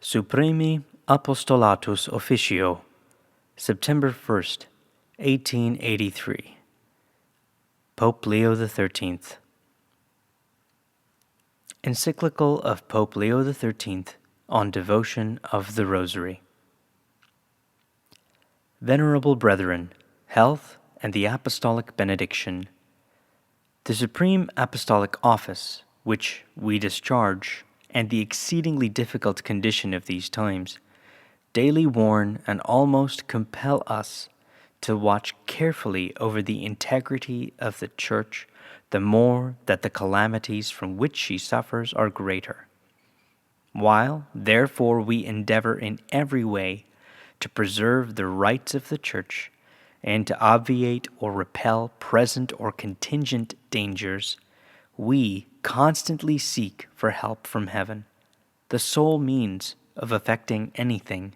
Supremi Apostolatus Officio, September 1st, 1883. Pope Leo XIII. Encyclical of Pope Leo XIII on Devotion of the Rosary. Venerable Brethren, health and the Apostolic Benediction. The Supreme Apostolic Office, which we discharge, and the exceedingly difficult condition of these times, daily warn and almost compel us to watch carefully over the integrity of the Church, the more that the calamities from which she suffers are greater. While, therefore, we endeavor in every way to preserve the rights of the Church and to obviate or repel present or contingent dangers, we constantly seek for help from heaven, the sole means of effecting anything,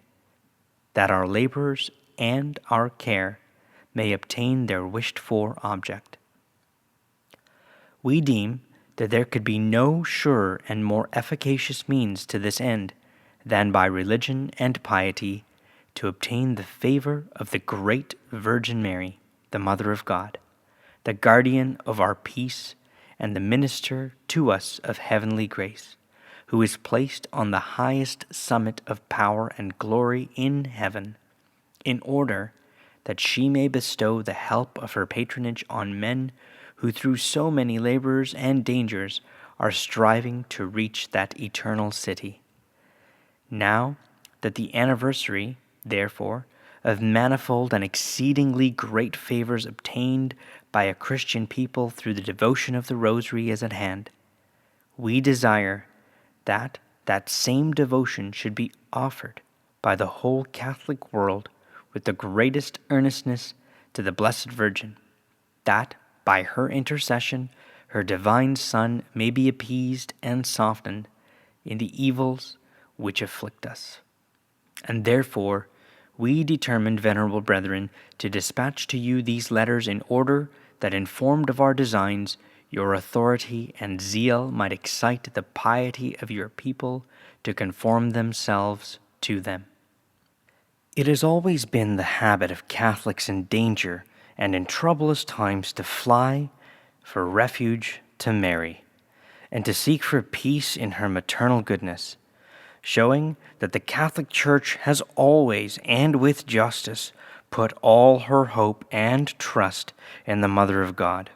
that our labors and our care may obtain their wished-for object. We deem that there could be no surer and more efficacious means to this end than by religion and piety to obtain the favor of the great Virgin Mary, the Mother of God, the guardian of our peace and the minister to us of heavenly grace, who is placed on the highest summit of power and glory in heaven, in order that she may bestow the help of her patronage on men who through so many labors and dangers are striving to reach that eternal city. Now that the anniversary, therefore, of manifold and exceedingly great favors obtained by a Christian people through the devotion of the Rosary is at hand, we desire that that same devotion should be offered by the whole Catholic world with the greatest earnestness to the Blessed Virgin, that by her intercession her divine Son may be appeased and softened in the evils which afflict us. And therefore we determined, venerable brethren, to dispatch to you these letters in order that, informed of our designs, your authority and zeal might excite the piety of your people to conform themselves to them. It has always been the habit of Catholics in danger and in troublous times to fly for refuge to Mary, and to seek for peace in her maternal goodness, showing that the Catholic Church has always, and with justice, put all her hope and trust in the Mother of God.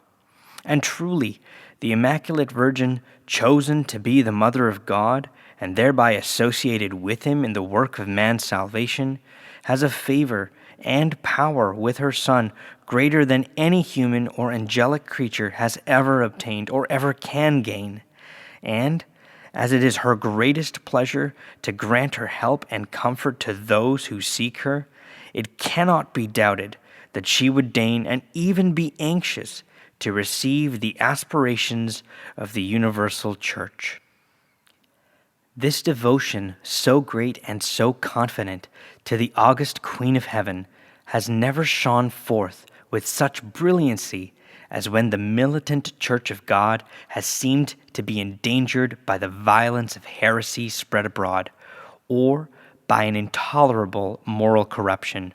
And truly, the Immaculate Virgin, chosen to be the Mother of God, and thereby associated with him in the work of man's salvation, has a favor and power with her Son greater than any human or angelic creature has ever obtained or ever can gain. And as it is her greatest pleasure to grant her help and comfort to those who seek her, it cannot be doubted that she would deign and even be anxious to receive the aspirations of the universal Church. This devotion, so great and so confident, to the august Queen of Heaven has never shone forth with such brilliancy as when the militant Church of God has seemed to be endangered by the violence of heresy spread abroad, or by an intolerable moral corruption,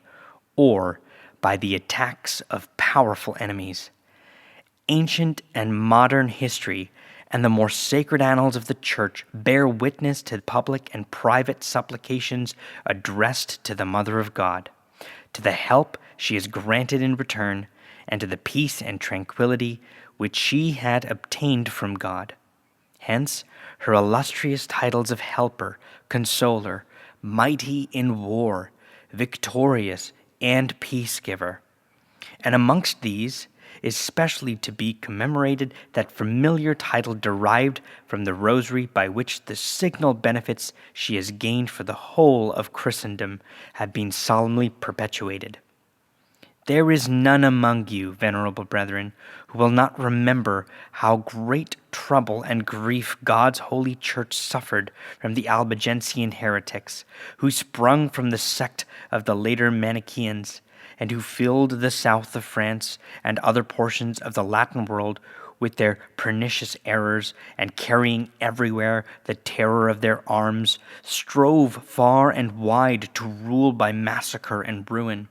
or by the attacks of powerful enemies. Ancient and modern history and the more sacred annals of the Church bear witness to public and private supplications addressed to the Mother of God, to the help she is granted in return, and to the peace and tranquility which she had obtained from God. Hence, her illustrious titles of Helper, Consoler, Mighty in War, Victorious, and Peacegiver. And amongst these is specially to be commemorated that familiar title derived from the Rosary, by which the signal benefits she has gained for the whole of Christendom have been solemnly perpetuated. There is none among you, venerable brethren, who will not remember how great trouble and grief God's holy Church suffered from the Albigensian heretics, who sprung from the sect of the later Manichaeans, and who filled the south of France and other portions of the Latin world with their pernicious errors and carrying everywhere the terror of their arms, strove far and wide to rule by massacre and ruin.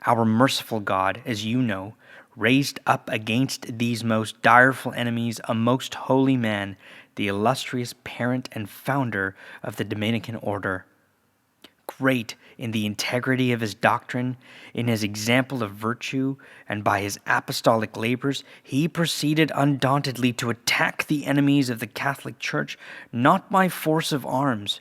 Our merciful God, as you know, raised up against these most direful enemies a most holy man, the illustrious parent and founder of the Dominican order. Great in the integrity of his doctrine, in his example of virtue, and by his apostolic labors, he proceeded undauntedly to attack the enemies of the Catholic Church, not by force of arms,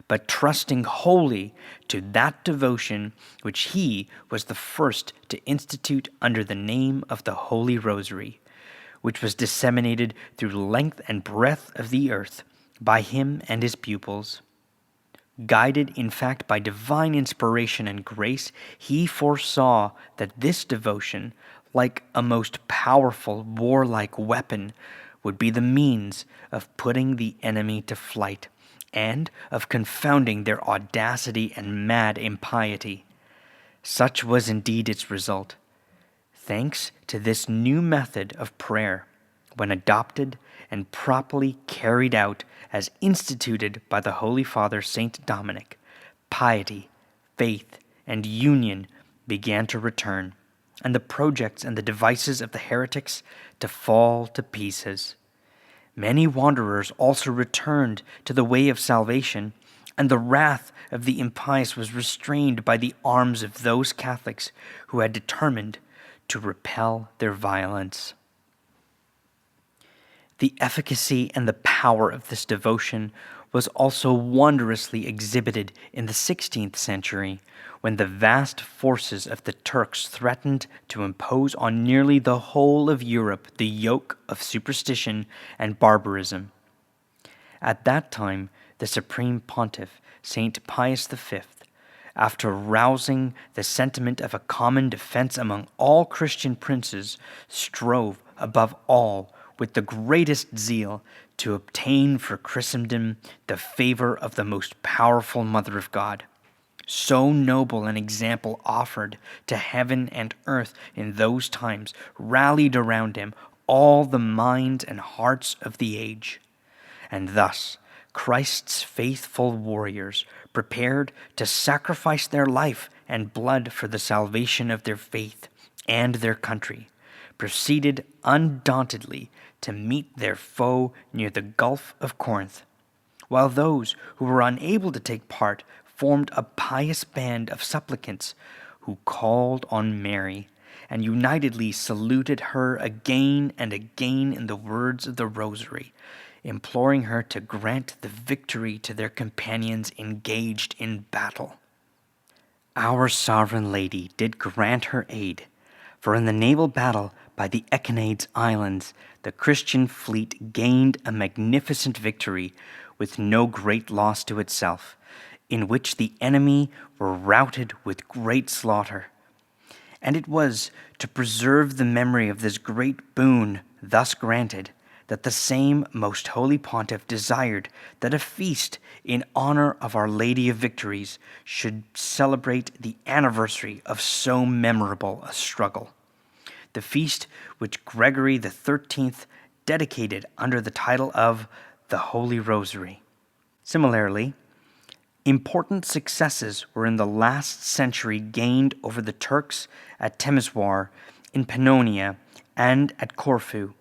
but trusting wholly to that devotion which he was the first to institute under the name of the Holy Rosary, which was disseminated through length and breadth of the earth by him and his pupils. Guided, in fact, by divine inspiration and grace, he foresaw that this devotion, like a most powerful warlike weapon, would be the means of putting the enemy to flight, and of confounding their audacity and mad impiety. Such was indeed its result. Thanks to this new method of prayer, when adopted and properly carried out as instituted by the Holy Father Saint Dominic, piety, faith, and union began to return, and the projects and the devices of the heretics to fall to pieces. Many wanderers also returned to the way of salvation, and the wrath of the impious was restrained by the arms of those Catholics who had determined to repel their violence. The efficacy and the power of this devotion was also wondrously exhibited in the 16th century, when the vast forces of the Turks threatened to impose on nearly the whole of Europe the yoke of superstition and barbarism. At that time, the Supreme Pontiff, Saint Pius V, after rousing the sentiment of a common defense among all Christian princes, strove above all with the greatest zeal to obtain for Christendom the favor of the most powerful Mother of God. So noble an example offered to heaven and earth in those times rallied around him all the minds and hearts of the age. And thus Christ's faithful warriors, prepared to sacrifice their life and blood for the salvation of their faith and their country, proceeded undauntedly to meet their foe near the Gulf of Corinth, while those who were unable to take part formed a pious band of supplicants who called on Mary and unitedly saluted her again and again in the words of the Rosary, imploring her to grant the victory to their companions engaged in battle. Our Sovereign Lady did grant her aid, for in the naval battle by the Echinades Islands, the Christian fleet gained a magnificent victory with no great loss to itself, in which the enemy were routed with great slaughter. And it was to preserve the memory of this great boon thus granted that the same most holy pontiff desired that a feast in honor of Our Lady of Victories should celebrate the anniversary of so memorable a struggle. The feast which Gregory XIII dedicated under the title of the Holy Rosary. Similarly, important successes were in the last century gained over the Turks at Temeswar, in Pannonia, and at Corfu,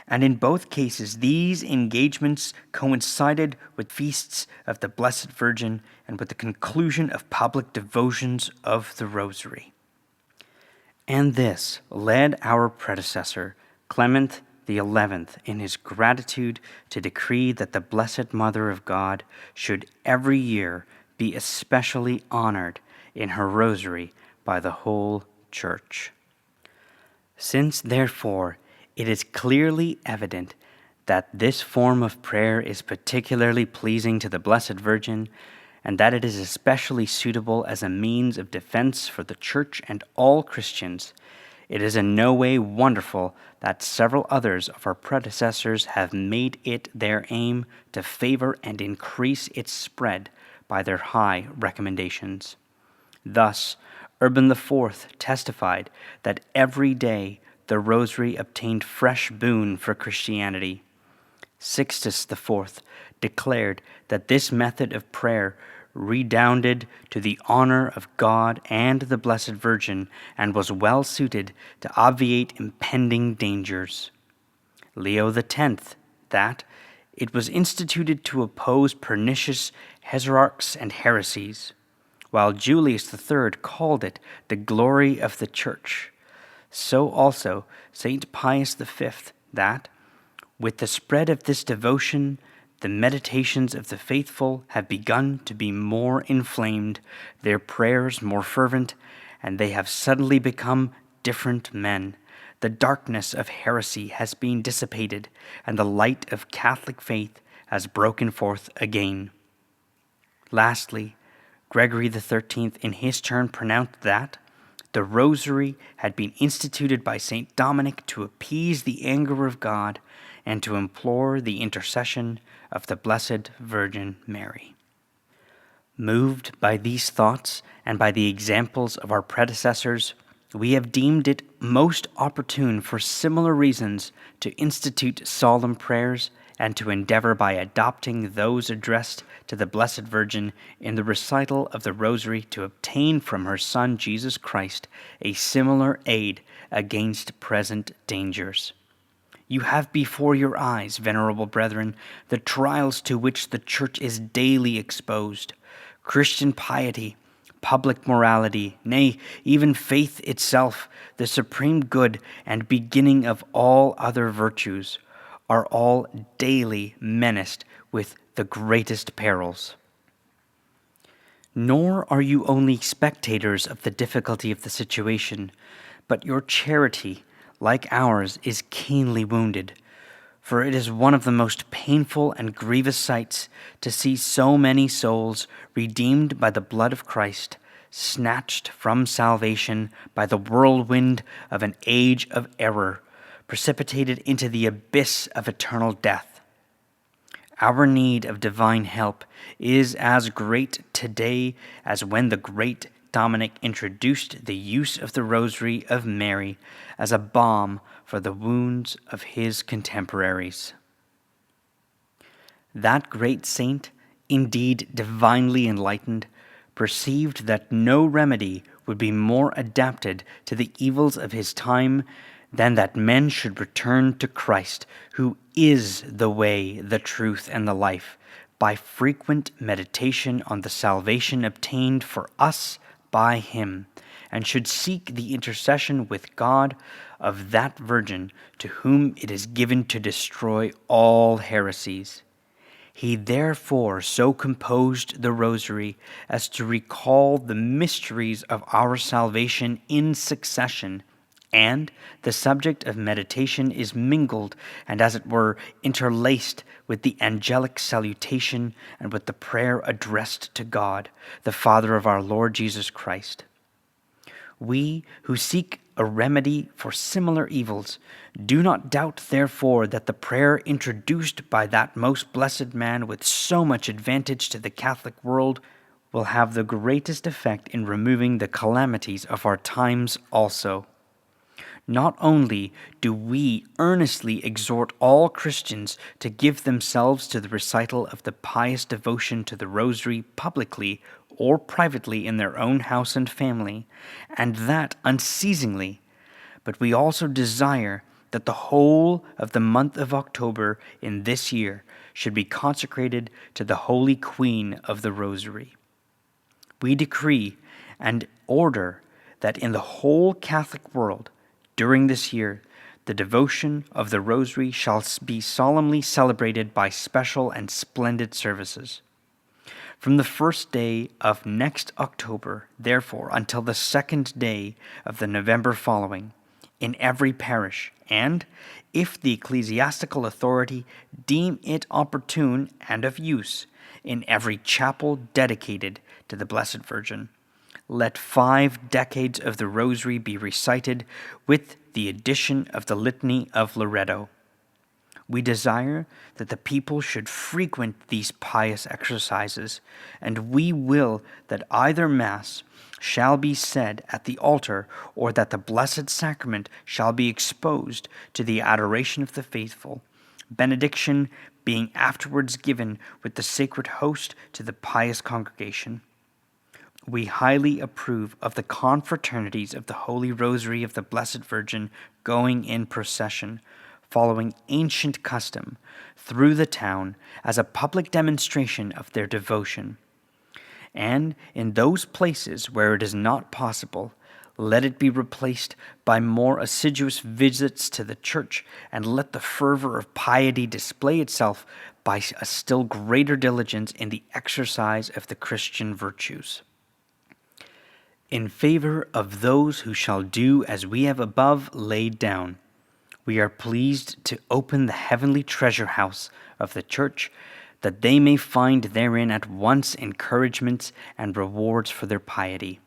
and in both cases these engagements coincided with feasts of the Blessed Virgin and with the conclusion of public devotions of the Rosary. And this led our predecessor, Clement XI, in his gratitude to decree that the Blessed Mother of God should every year be especially honored in her Rosary by the whole Church. Since, therefore, it is clearly evident that this form of prayer is particularly pleasing to the Blessed Virgin, and that it is especially suitable as a means of defense for the Church and all Christians, it is in no way wonderful that several others of our predecessors have made it their aim to favor and increase its spread by their high recommendations. Thus, Urban IV testified that every day the Rosary obtained fresh boon for Christianity. Sixtus IV declared that this method of prayer redounded to the honor of God and the Blessed Virgin and was well suited to obviate impending dangers. Leo X, that it was instituted to oppose pernicious heresiarchs and heresies, while Julius III called it the glory of the Church. So also St. Pius V, that, with the spread of this devotion, the meditations of the faithful have begun to be more inflamed, their prayers more fervent, and they have suddenly become different men. The darkness of heresy has been dissipated, and the light of Catholic faith has broken forth again. Lastly, Gregory XIII in his turn pronounced that the Rosary had been instituted by St. Dominic to appease the anger of God and to implore the intercession of the Blessed Virgin Mary. Moved by these thoughts and by the examples of our predecessors, we have deemed it most opportune for similar reasons to institute solemn prayers and to endeavor by adopting those addressed to the Blessed Virgin in the recital of the Rosary to obtain from her Son Jesus Christ a similar aid against present dangers. You have before your eyes, venerable brethren, the trials to which the Church is daily exposed. Christian piety, public morality, nay, even faith itself, the supreme good and beginning of all other virtues, are all daily menaced with the greatest perils. Nor are you only spectators of the difficulty of the situation, but your charity, like ours, is keenly wounded. For it is one of the most painful and grievous sights to see so many souls redeemed by the blood of Christ, snatched from salvation by the whirlwind of an age of error, precipitated into the abyss of eternal death. Our need of divine help is as great today as when the great Dominic introduced the use of the Rosary of Mary as a balm for the wounds of his contemporaries. That great saint, indeed divinely enlightened, perceived that no remedy would be more adapted to the evils of his time than that men should return to Christ, who is the way, the truth, and the life, by frequent meditation on the salvation obtained for us by him, and should seek the intercession with God of that Virgin to whom it is given to destroy all heresies. He therefore so composed the Rosary as to recall the mysteries of our salvation in succession, and the subject of meditation is mingled and, as it were, interlaced with the angelic salutation and with the prayer addressed to God, the Father of our Lord Jesus Christ. We who seek a remedy for similar evils do not doubt, therefore, that the prayer introduced by that most blessed man with so much advantage to the Catholic world will have the greatest effect in removing the calamities of our times also. Not only do we earnestly exhort all Christians to give themselves to the recital of the pious devotion to the Rosary publicly or privately in their own house and family, and that unceasingly, but we also desire that the whole of the month of October in this year should be consecrated to the Holy Queen of the Rosary. We decree and order that in the whole Catholic world, during this year, the devotion of the Rosary shall be solemnly celebrated by special and splendid services. From the first day of next October, therefore, until the second day of the November following, in every parish, and, if the ecclesiastical authority deem it opportune and of use, in every chapel dedicated to the Blessed Virgin, let 5 decades of the Rosary be recited with the addition of the Litany of Loretto. We desire that the people should frequent these pious exercises, and we will that either Mass shall be said at the altar, or that the Blessed Sacrament shall be exposed to the adoration of the faithful, benediction being afterwards given with the sacred host to the pious congregation. We highly approve of the confraternities of the Holy Rosary of the Blessed Virgin going in procession, following ancient custom, through the town as a public demonstration of their devotion. And in those places where it is not possible, let it be replaced by more assiduous visits to the church, and let the fervor of piety display itself by a still greater diligence in the exercise of the Christian virtues. In favor of those who shall do as we have above laid down, we are pleased to open the heavenly treasure house of the Church, that they may find therein at once encouragements and rewards for their piety.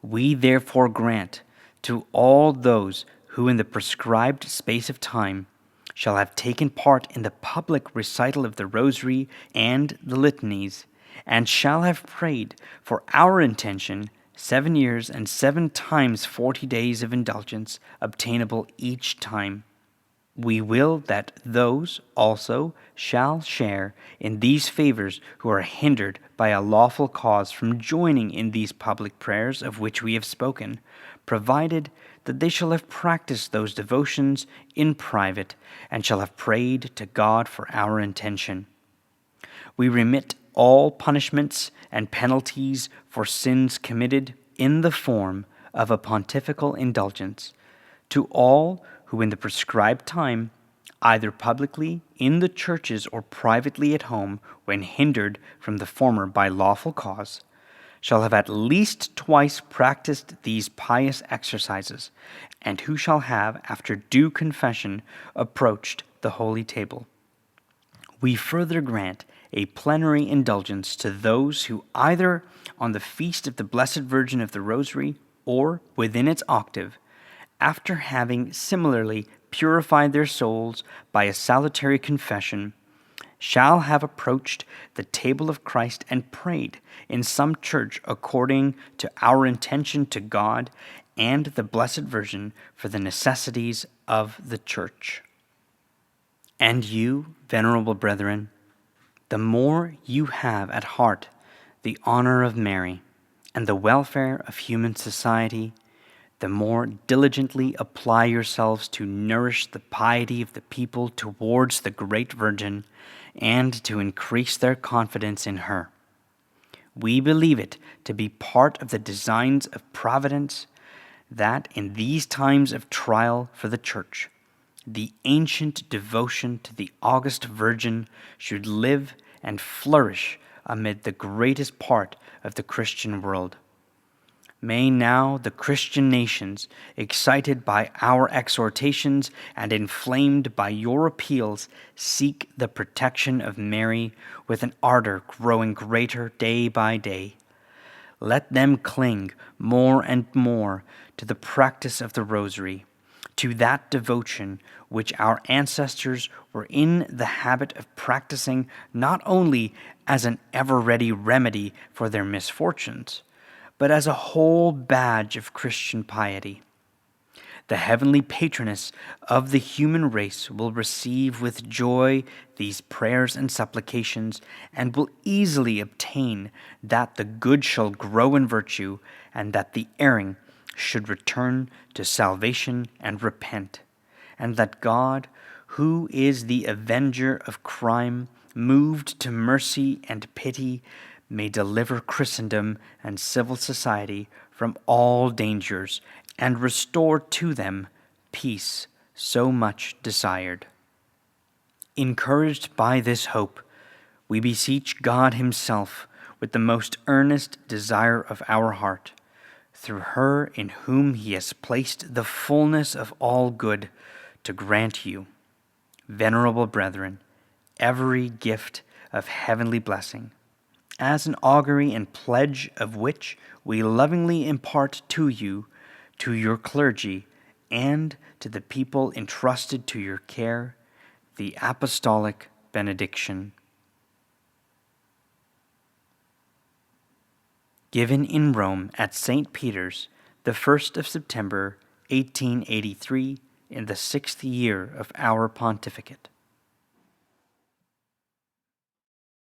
We therefore grant to all those who in the prescribed space of time shall have taken part in the public recital of the Rosary and the litanies, and shall have prayed for our intention 7 years and 7 times 40 days of indulgence, obtainable each time. We will that those also shall share in these favors who are hindered by a lawful cause from joining in these public prayers of which we have spoken, provided that they shall have practiced those devotions in private, and shall have prayed to God for our intention. We remit all punishments and penalties for sins committed in the form of a pontifical indulgence to all who in the prescribed time, either publicly in the churches or privately at home, when hindered from the former by lawful cause, shall have at least twice practiced these pious exercises, and who shall have, after due confession, approached the holy table. We further grant a plenary indulgence to those who either on the feast of the Blessed Virgin of the Rosary or within its octave, after having similarly purified their souls by a salutary confession, shall have approached the table of Christ and prayed in some church according to our intention to God and the Blessed Virgin for the necessities of the Church. And you, venerable brethren, the more you have at heart the honor of Mary and the welfare of human society, the more diligently apply yourselves to nourish the piety of the people towards the Great Virgin and to increase their confidence in her. We believe it to be part of the designs of Providence that in these times of trial for the Church, the ancient devotion to the august Virgin should live and flourish amid the greatest part of the Christian world. May now the Christian nations, excited by our exhortations and inflamed by your appeals, seek the protection of Mary with an ardor growing greater day by day. Let them cling more and more to the practice of the Rosary, to that devotion which our ancestors were in the habit of practicing not only as an ever-ready remedy for their misfortunes, but as a whole badge of Christian piety. The heavenly patroness of the human race will receive with joy these prayers and supplications, and will easily obtain that the good shall grow in virtue, and that the erring should return to salvation and repent, and that God, who is the avenger of crime, moved to mercy and pity, may deliver Christendom and civil society from all dangers, and restore to them peace so much desired. Encouraged by this hope, we beseech God Himself with the most earnest desire of our heart, through her in whom He has placed the fullness of all good, to grant you, venerable brethren, every gift of heavenly blessing, as an augury and pledge of which we lovingly impart to you, to your clergy, and to the people entrusted to your care, The Apostolic Benediction. Given in Rome at St. Peter's, the 1st of September, 1883, in the 6th year of our pontificate.